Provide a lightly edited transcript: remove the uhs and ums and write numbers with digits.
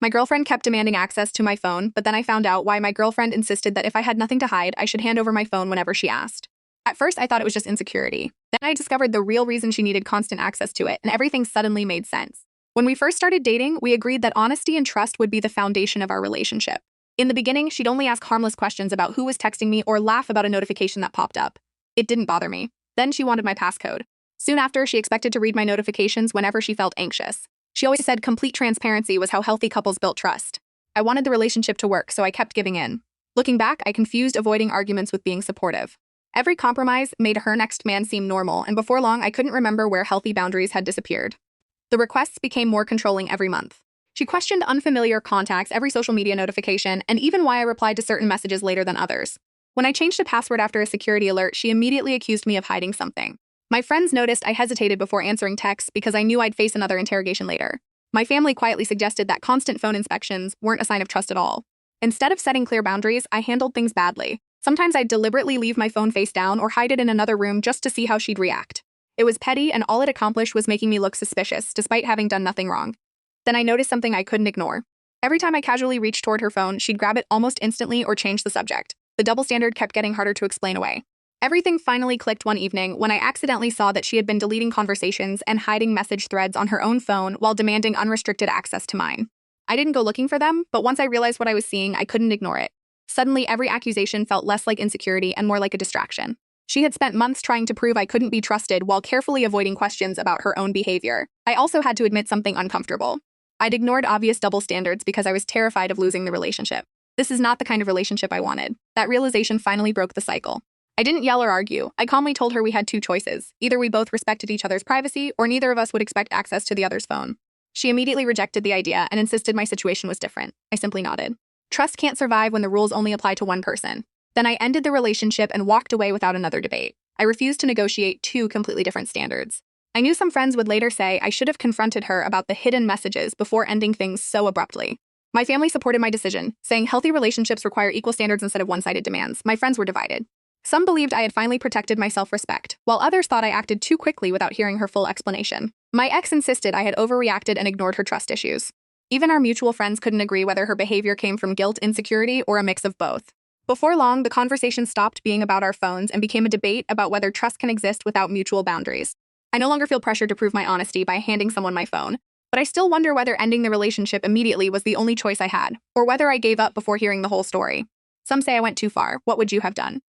My girlfriend kept demanding access to my phone, but then I found out why my girlfriend insisted that if I had nothing to hide, I should hand over my phone whenever she asked. At first, I thought it was just insecurity. Then I discovered the real reason she needed constant access to it, and everything suddenly made sense. When we first started dating, we agreed that honesty and trust would be the foundation of our relationship. In the beginning, she'd only ask harmless questions about who was texting me or laugh about a notification that popped up. It didn't bother me. Then she wanted my passcode. Soon after, she expected to read my notifications whenever she felt anxious. She always said complete transparency was how healthy couples built trust. I wanted the relationship to work, so I kept giving in. Looking back, I confused avoiding arguments with being supportive. Every compromise made her next man seem normal, and before long, I couldn't remember where healthy boundaries had disappeared. The requests became more controlling every month. She questioned unfamiliar contacts, every social media notification, and even why I replied to certain messages later than others. When I changed a password after a security alert, she immediately accused me of hiding something. My friends noticed I hesitated before answering texts because I knew I'd face another interrogation later. My family quietly suggested that constant phone inspections weren't a sign of trust at all. Instead of setting clear boundaries, I handled things badly. Sometimes I'd deliberately leave my phone face down or hide it in another room just to see how she'd react. It was petty, and all it accomplished was making me look suspicious, despite having done nothing wrong. Then I noticed something I couldn't ignore. Every time I casually reached toward her phone, she'd grab it almost instantly or change the subject. The double standard kept getting harder to explain away. Everything finally clicked one evening when I accidentally saw that she had been deleting conversations and hiding message threads on her own phone while demanding unrestricted access to mine. I didn't go looking for them, but once I realized what I was seeing, I couldn't ignore it. Suddenly, every accusation felt less like insecurity and more like a distraction. She had spent months trying to prove I couldn't be trusted while carefully avoiding questions about her own behavior. I also had to admit something uncomfortable. I'd ignored obvious double standards because I was terrified of losing the relationship. This is not the kind of relationship I wanted. That realization finally broke the cycle. I didn't yell or argue. I calmly told her we had two choices. Either we both respected each other's privacy, or neither of us would expect access to the other's phone. She immediately rejected the idea and insisted my situation was different. I simply nodded. Trust can't survive when the rules only apply to one person. Then I ended the relationship and walked away without another debate. I refused to negotiate two completely different standards. I knew some friends would later say I should have confronted her about the hidden messages before ending things so abruptly. My family supported my decision, saying healthy relationships require equal standards instead of one-sided demands. My friends were divided. Some believed I had finally protected my self-respect, while others thought I acted too quickly without hearing her full explanation. My ex insisted I had overreacted and ignored her trust issues. Even our mutual friends couldn't agree whether her behavior came from guilt, insecurity, or a mix of both. Before long, the conversation stopped being about our phones and became a debate about whether trust can exist without mutual boundaries. I no longer feel pressure to prove my honesty by handing someone my phone, but I still wonder whether ending the relationship immediately was the only choice I had, or whether I gave up before hearing the whole story. Some say I went too far. What would you have done?